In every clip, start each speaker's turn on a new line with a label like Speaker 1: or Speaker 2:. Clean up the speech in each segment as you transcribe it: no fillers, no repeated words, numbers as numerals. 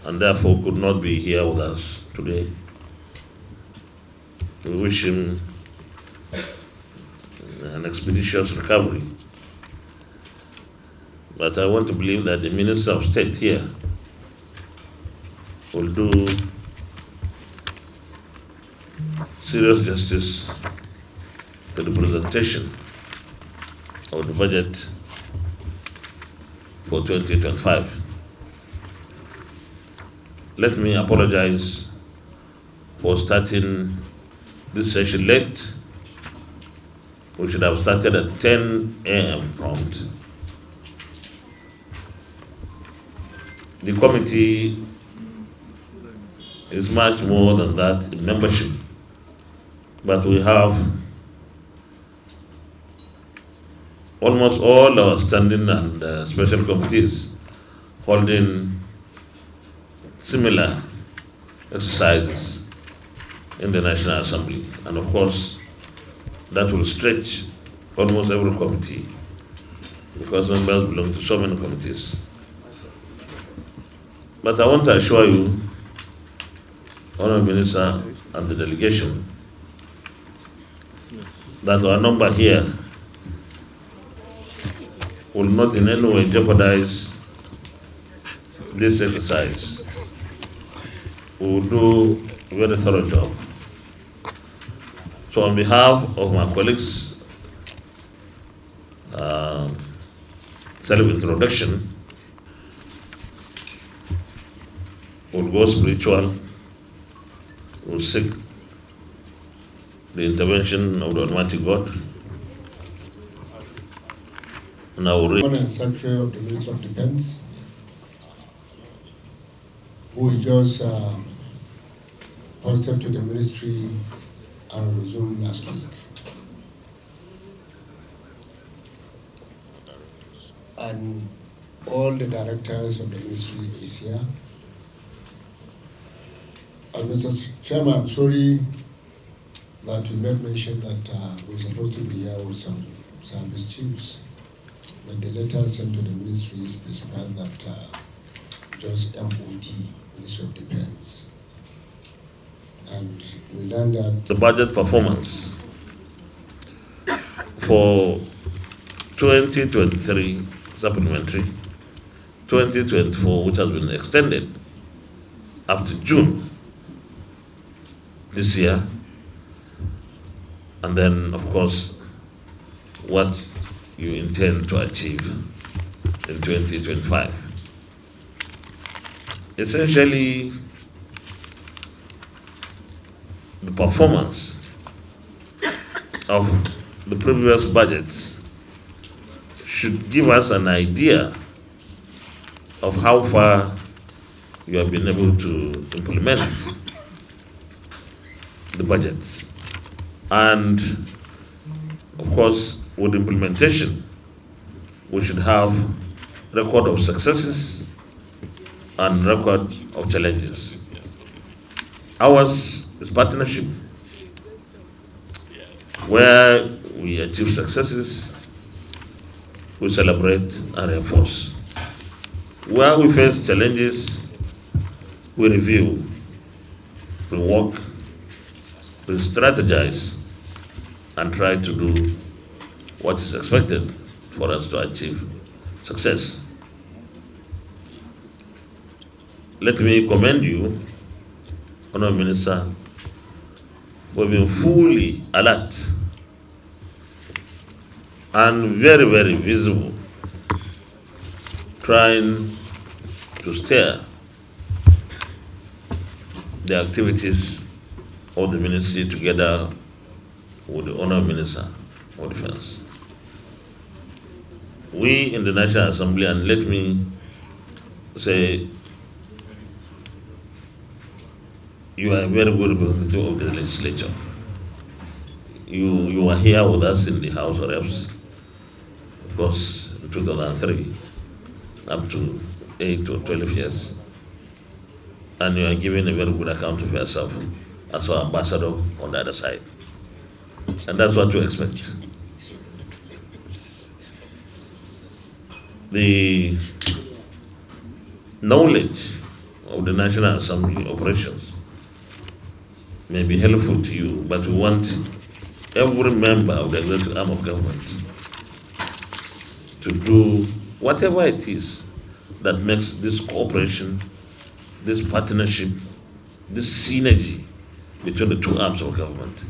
Speaker 1: and therefore could not be here with us today. We wish him an expeditious recovery. But I want to believe that the Minister of State here will do serious justice to the presentation of the budget for 2025. Let me apologize for starting this session late. We should have started at 10 a.m. prompt. The committee is much more than that in membership, but we have almost all our standing and special committees holding similar exercises in the National Assembly. And of course, that will stretch almost every committee because members belong to so many committees. But I want to assure you, Honourable Minister and the delegation, that our number here will not in any way jeopardize this exercise. We will do a very thorough job. So on behalf of my colleagues, self-introduction, we'll go spiritual, we'll seek the intervention of the Almighty God. And I will read.
Speaker 2: Honourable Secretary of the Ministry of Defence, who is just posted to the ministry and resumed last week. And all the directors of the ministry is here. And Mr. Chairman, I'm sorry that you made mention that we're supposed to be here with some service chiefs, but the letter sent to the ministry specifies that just MOD, Ministry of Defense. And we learned that
Speaker 1: the budget performance for 2023 supplementary, 2024, which has been extended up to June this year, and then, of course, what you intend to achieve in 2025. Essentially, the performance of the previous budgets should give us an idea of how far you have been able to implement the budgets. And of course, with implementation, we should have record of successes and record of challenges. Ours is partnership, where we achieve successes, we celebrate and reinforce. Where we face challenges, we review, we work, we strategize, and try to do what is expected for us to achieve success. Let me commend you, Honourable Minister, for being fully alert and very, very visible, trying to steer the activities of the ministry together with the Honourable Minister of Defence. We in the National Assembly, and let me say, you are a very good representative of the legislature. You were here with us in the House of Reps, of course, in 2003, up to 8 or 12 years. And you are giving a very good account of yourself as our ambassador on the other side. And that's what we expect. The knowledge of the National Assembly operations may be helpful to you, but we want every member of the executive arm of government to do whatever it is that makes this cooperation, this partnership, this synergy between the two arms of government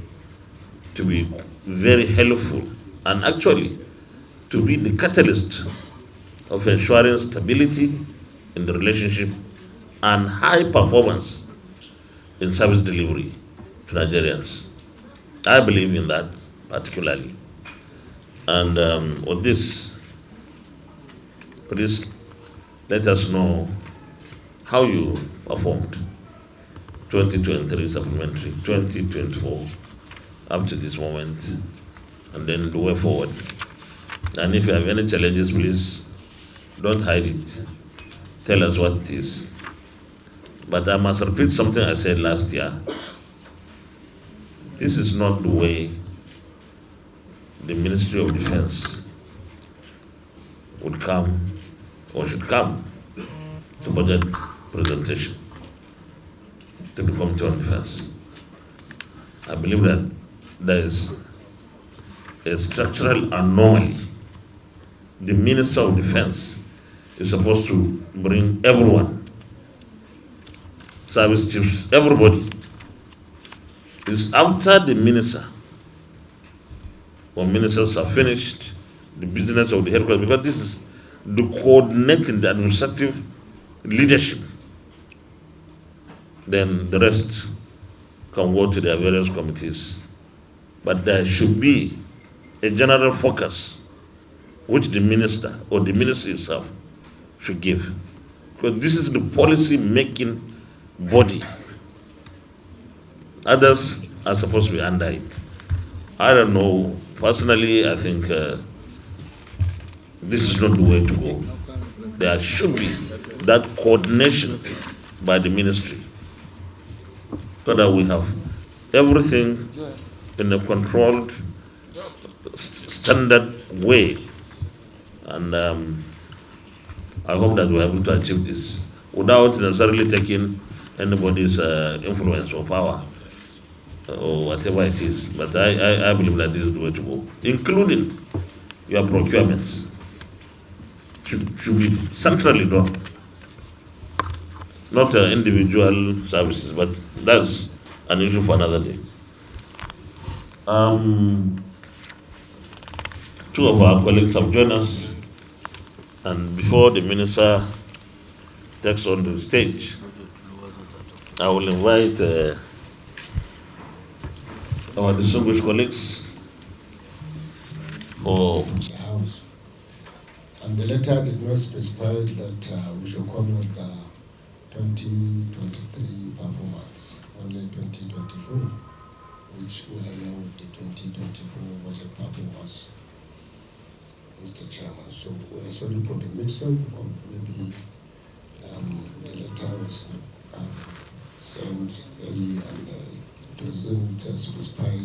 Speaker 1: to be very helpful and actually to be the catalyst of ensuring stability in the relationship and high performance in service delivery to Nigerians. I believe in that particularly. And with this, please let us know how you performed 2023 supplementary, 2024 up to this moment, and then the way forward. And if you have any challenges, please don't hide it. Tell us what it is. But I must repeat something I said last year. This is not the way the Ministry of Defense would come or should come to budget presentation to the Committee on Defense. I believe that there is a structural anomaly. The Minister of Defense is supposed to bring everyone, service chiefs, everybody. It's after the minister, when ministers are finished, the business of the headquarters, because this is the coordinating, the administrative leadership. Then the rest can go to their various committees. But there should be a general focus which the minister or the ministry itself should give. Because this is the policy making body. Others are supposed to be under it. I don't know. Personally, I think this is not the way to go. There should be that coordination by the ministry so that we have everything in a controlled, standard way. And I hope that we're able to achieve this without necessarily taking anybody's influence or power or whatever it is. But I believe that this is the way to go, including your procurements. Should be centrally done, not individual services, but that's an issue for another day. Two of our colleagues have joined us, and before the minister takes on the stage, I will invite our distinguished colleagues for
Speaker 2: the House. And the letter did not specify that we should come with the 2023 performance, only 2024, which we are here with the 2024 budget performance, Mr. Chairman. So we are sorry for the mix-up, or maybe the letter was sent early and doesn't specify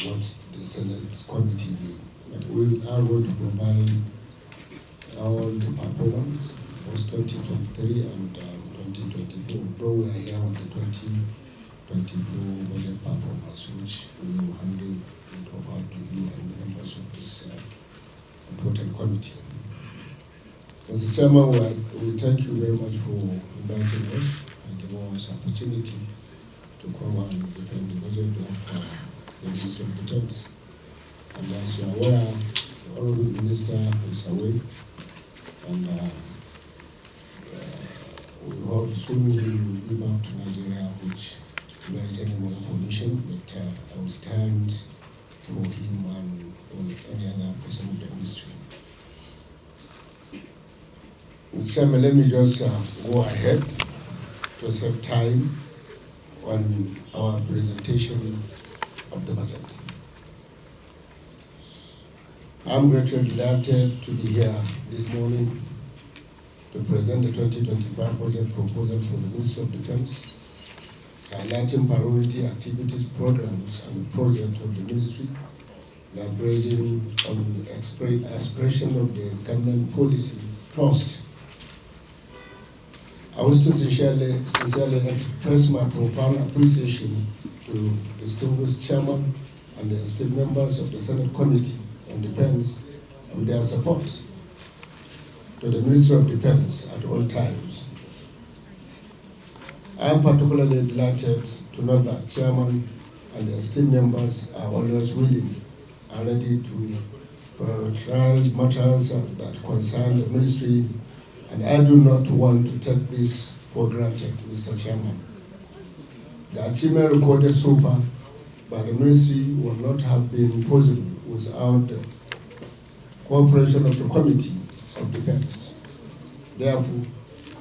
Speaker 2: what the Senate committee did. But we are going to provide all the performance, both 2023 and 2024, though we are here on the 2024 budget performance, which we will handle it over to you and the members of this important committee. Mr. Chairman, we thank you very much for inviting us and giving us opportunity to come and defend the budget of the Ministry of Defense. And as you are aware, the Honourable Minister is away, and we hope soon he will be back to Nigeria, which if there is any more information, but I will stand for him and or any other person of the ministry. Mr. Chairman, let me just go ahead to save time on our presentation of the budget. I'm greatly delighted to be here this morning to present the 2025 budget proposal for the Ministry of Defense, highlighting priority activities, programs, and projects of the ministry, leveraging on the expression of the government policy, trust, I wish to sincerely express my profound appreciation to distinguished chairman and the esteemed members of the Senate Committee on Defense and their support to the Ministry of Defense at all times. I am particularly delighted to know that chairman and the esteemed members are always willing and ready to prioritize matters that concern the ministry, and I do not want to take this for granted, Mr. Chairman. The achievement recorded so far by the ministry would not have been possible without the cooperation of the Committee of Defense. Therefore,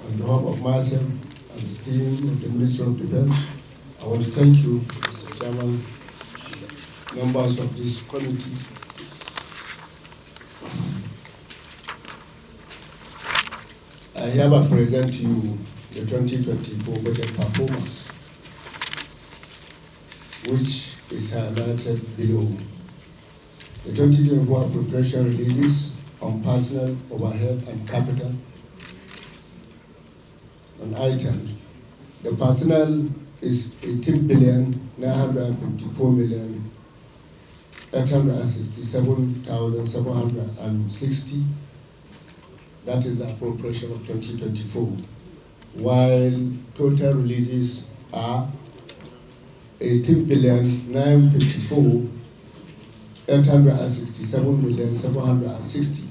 Speaker 2: on behalf of myself and the team of the Ministry of Defense, I want to thank you, Mr. Chairman, members of this committee. I hereby present to you the 2024 budget performance, which is highlighted below. The 2024 appropriation releases on personnel, overhead, and capital on items. The personnel is 18,954,867,760. That is the appropriation of 2024. While total releases are 18,954,867,760.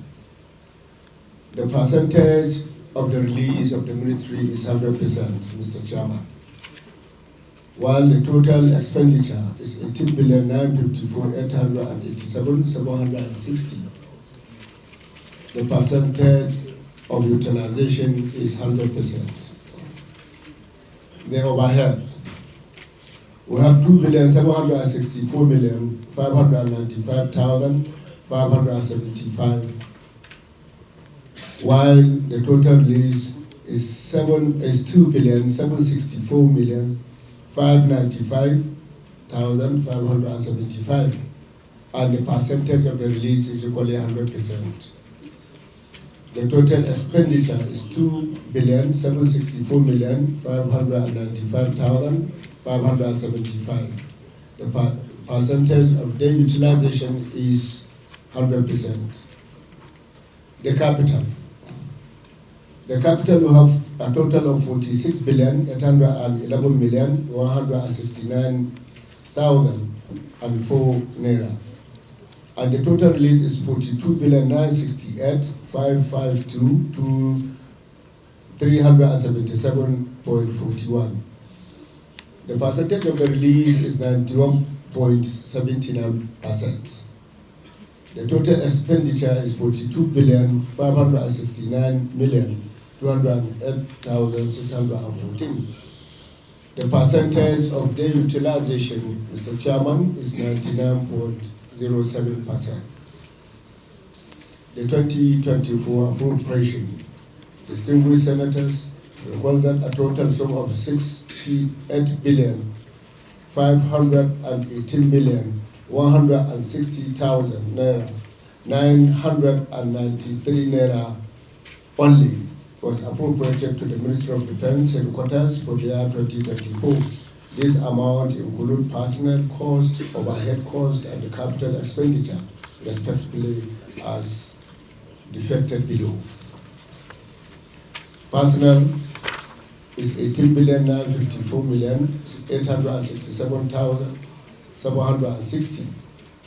Speaker 2: The percentage of the release of the ministry is 100%, Mr. Chairman. While the total expenditure is 18,954,887,760. The percentage of utilization is 100%. The overhead, we have 2,764,595,575, while the total release is 2,764,595,575, and the percentage of the release is equally 100%. The total expenditure is 2,764,595,575. The percentage of day utilization is 100%. The capital will have a total of 46,811,169,004 naira. And the total release is 42,968,552 to 377.41. The percentage of the release is 91.79%. The total expenditure is 42,569,208,614. The percentage of day utilization, Mr. Chairman, is 99.07%. The 2024 appropriation, distinguished senators, requested a total sum of 68,518,160,000 naira, 993 naira only was appropriated to the Ministry of Defense headquarters for the year 2024. This amount includes personnel cost, overhead cost, and the capital expenditure, respectively, as depicted below. Personnel is 18,954,867,760,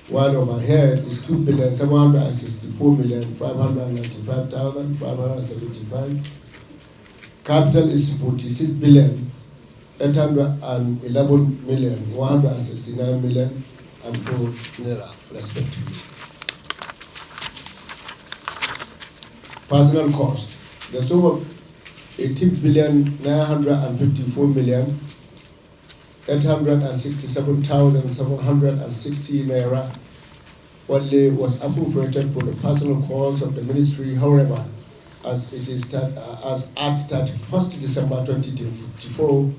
Speaker 2: while overhead is 2,764,595,575. Capital is 46,811,169,004 naira, respectively. Personnel cost, the sum of 18,954,867,760 naira only was appropriated for the personnel cost of the ministry. However, as it is at 31st December 2024,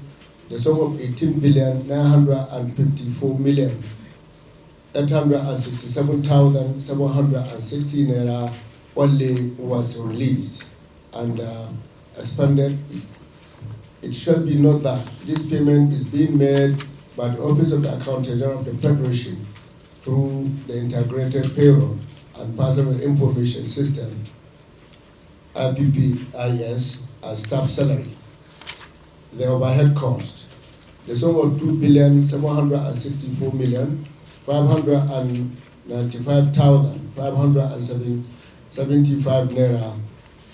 Speaker 2: the sum of 18,954,867,760 naira only was released and expended It should be noted that this payment is being made by the Office of the Accountant General of the Federation through the Integrated Payroll and Personal Information System, IPPIS, as staff salary. The overhead cost, the sum of 2,764,595,575 naira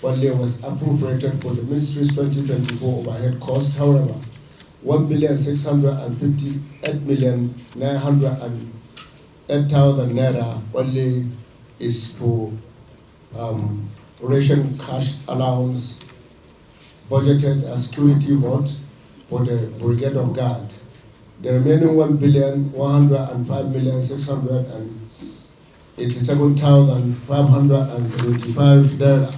Speaker 2: only was appropriated for the ministry's 2024 overhead cost. However, 1,658,908,000 naira only is for ration cash allowance budgeted as security vote for the Brigade of Guards. The remaining 1,105,687,575 naira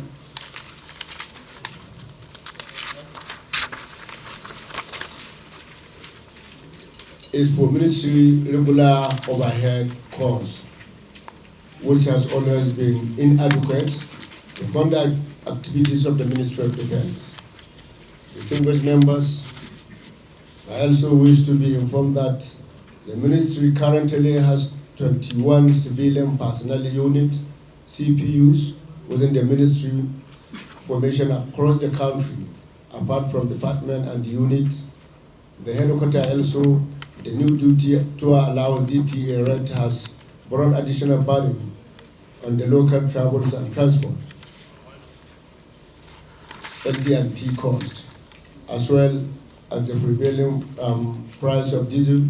Speaker 2: is for ministry regular overhead costs, which has always been inadequate to fund the activities of the Ministry of Defense. Distinguished members, I also wish to be informed that the ministry currently has 21 civilian personnel units, CPUs, within the ministry formation across the country, apart from department and units. The headquarters also, the new duty tour allowance DTA rate has brought additional burden on the local travels and transport, LT&T cost, as well as the prevailing price of diesel,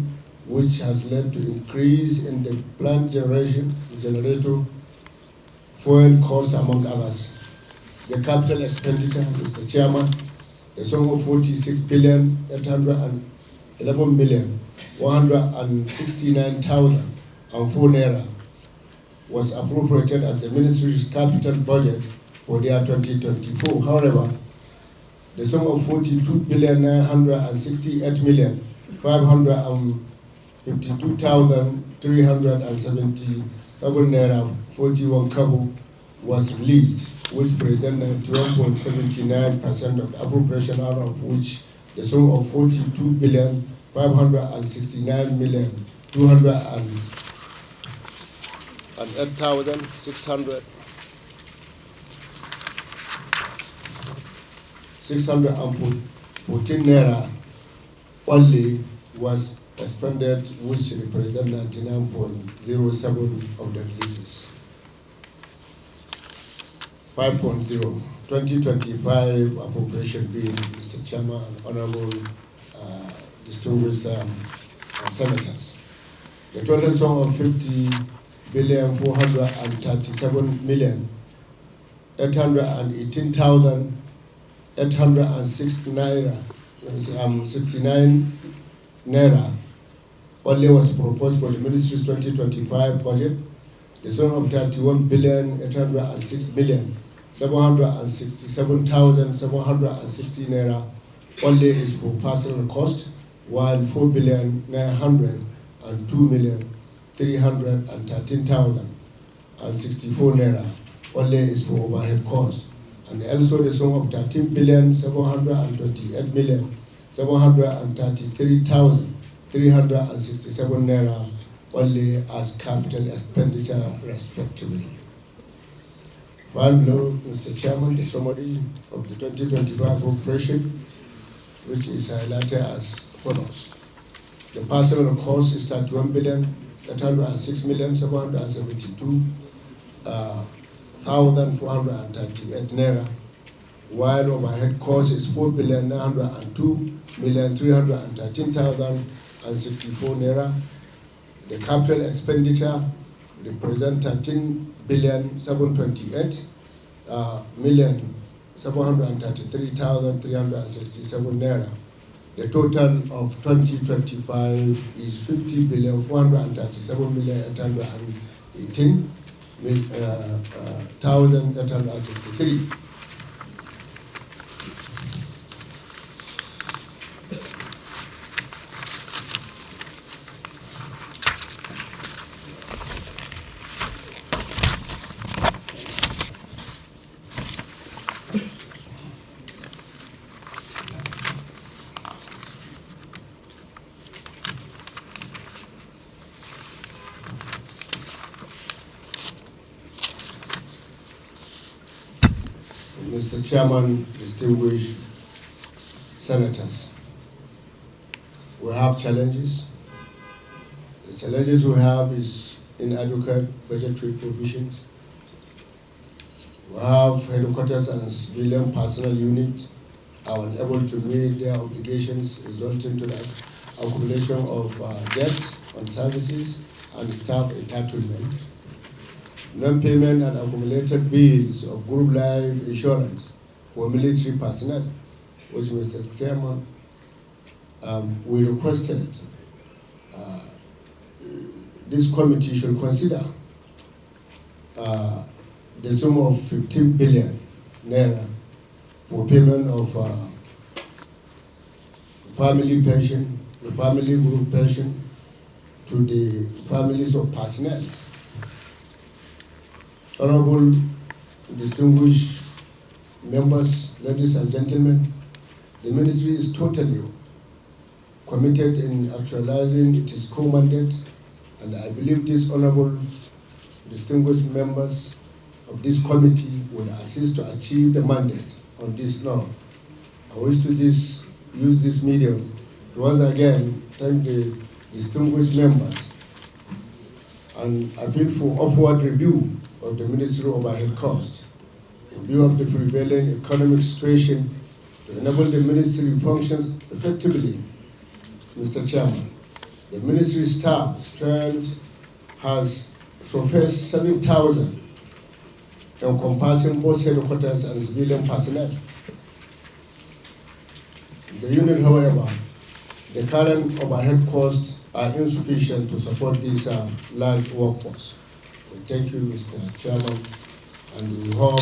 Speaker 2: which has led to increase in the plant generator, fuel cost, among others. The capital expenditure, Mr. Chairman, the sum of 46,811,169,004 naira was appropriated as the ministry's capital budget for the year 2024. However, the sum of 42,968,552,377 naira 41 kobo was released, which present 91.79% of the appropriation, out of which the sum of 42,569,208,600 614 naira only was expended, which represent 99.07% of the releases. 5.0 2025 appropriation bill, Mr. Chairman and Honorable distinguished senators. The total sum of 50,437,818,869 naira only was proposed for the ministry's 2025 budget. The sum of 31,806,767,760 naira only is for personal cost, while 4,902,313,064 naira only is for overhead costs, and also the sum of 13,728,733,367 naira only as capital expenditure, respectively. File below, Mr. Chairman, the summary of the 2025 appropriation, which is highlighted as follows. The personal cost is 31,806,772,438 naira, while overhead cost is 4,902,313,064 naira. The capital expenditure represents 13,728,733,367 naira. The total of 2025 is 50,437,818,863. Mr. Chairman, distinguished senators, we have challenges. The challenges we have is inadequate budgetary provisions. We have headquarters and civilian personnel units are unable to meet their obligations, resulting to the accumulation of debt on services and staff entitlement. Non-payment and accumulated bills of group life insurance for military personnel, which Mr. Chairman, we requested this committee should consider the sum of 15 billion naira for payment of family pension, the family group pension to the families of personnel. Honorable distinguished members, ladies and gentlemen, the ministry is totally committed in actualizing its core mandate, and I believe these honorable distinguished members of this committee will assist to achieve the mandate on this law. I wish to use this medium to once again thank the distinguished members and appeal for upward review of the ministry overhead cost in view of the prevailing economic situation to enable the ministry functions effectively. Mr. Chairman, the ministry staff strength has surpassed 7,000, encompassing both headquarters and civilian personnel. The unit, however, the current overhead costs are insufficient to support this large workforce. We thank you, Mr. Chairman, and we hope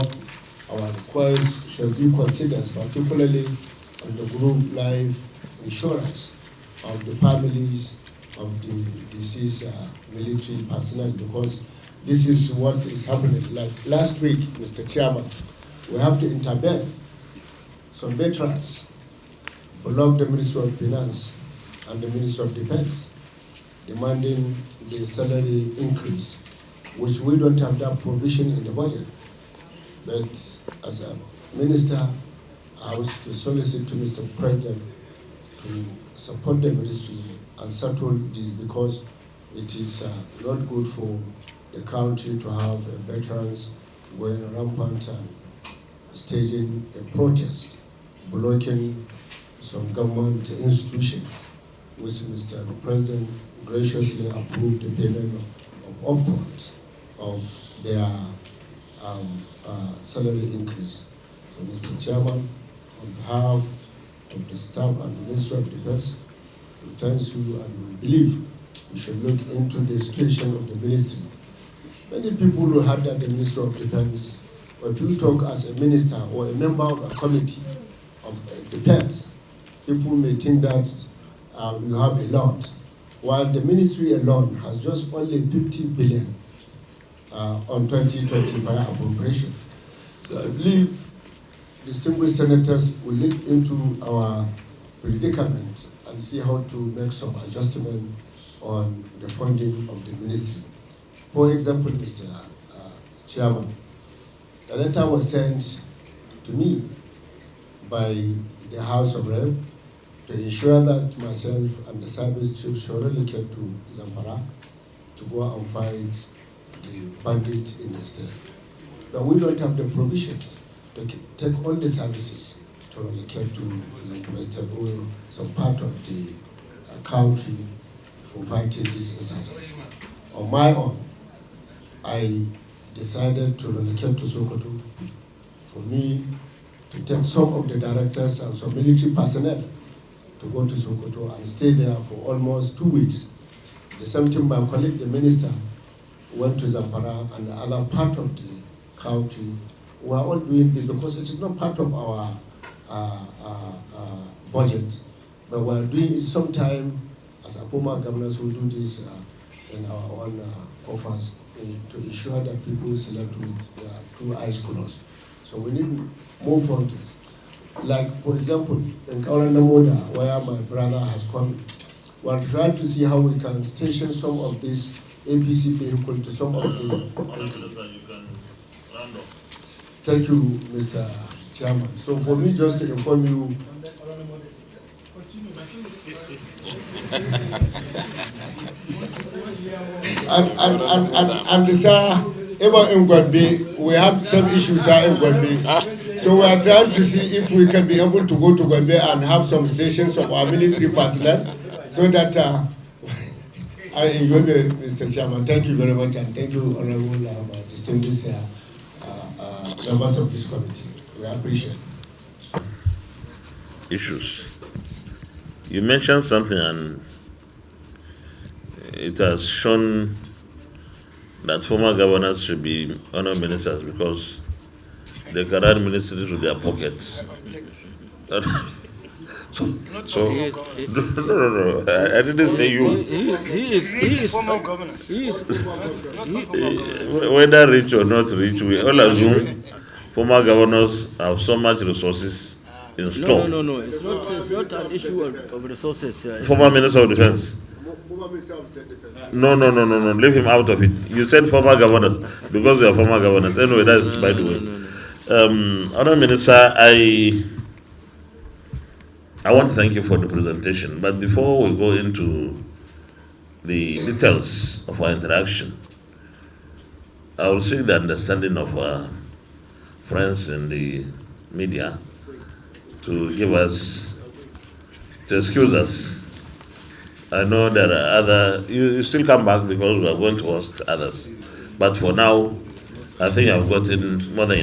Speaker 2: our request should be considered, particularly on the group life insurance of the families of the deceased military personnel, because this is what is happening. Like last week, Mr. Chairman, we have to intervene. Some veterans blocked the Ministry of Finance and the Ministry of Defense, demanding the salary increase, which we don't have that provision in the budget. But as a minister, I was to solicit to Mr. President to support the ministry and settle this, because it is not good for the country to have veterans going rampant and staging a protest, blocking some government institutions, which Mr. President graciously approved the payment of upfront of their salary increase. So, Mr. Chairman, on behalf of the staff and the Ministry of Defense, we thank you, and we believe we should look into the situation of the ministry. Many people who have that the Ministry of Defense, when people talk as a minister or a member of a committee of defense, people may think that you have a lot, while the ministry alone has just only 50 billion on 2025 appropriation. So I believe distinguished senators will look into our predicament and see how to make some adjustment on the funding of the ministry. For example, Mr. Chairman, a letter was sent to me by the House of Rep to ensure that myself and the service chief should relocate to Zamfara to go and fight the bandits in the state. But we don't have the provisions to take all the services to relocate to Zamfara state or some part of the country for fighting these incidents. On my own, I decided to relocate to Sokoto for me to take some of the directors and some military personnel to go to Sokoto and stay there for almost 2 weeks. The same thing, my colleague, the minister, went to Zamfara and the other part of the country. We are all doing this because it is not part of our budget, but we are doing it sometime as a former governors who do this in our own coffers to ensure that people select with their true eyes closed. So we need more fundings. Like, for example, in Kauranamoda, where my brother has come, we are trying to see how we can station some of these APC vehicles to some of the... Thank you, Mr. Chairman. So for me just to inform you, and sir, even in Gombe, we have some issues sir, in Gombe. So we are trying to see if we can be able to go to Gombe and have some stations of our military personnel, so that I enjoy Mr. Chairman. Thank you very much, and thank you, honorable distinguished members of this committee. We appreciate
Speaker 1: issues. You mentioned something, and it has shown that former governors should be honor ministers because they can run ministries with their pockets. So no. I didn't say you.
Speaker 3: He is former governors.
Speaker 1: Whether rich or not rich, we all assume former governors have so much resources in store.
Speaker 4: No. It's not an issue of resources.
Speaker 1: Former Minister of Defense. No. Leave him out of it. You said former governors because they are former governors. Anyway, that's by the way. Honourable Minister, I want to thank you for the presentation. But before we go into the details of our interaction, I will seek the understanding of our friends in the media to excuse us. I know there are other, you still come back because we are going to host others. But for now, I think I've gotten more than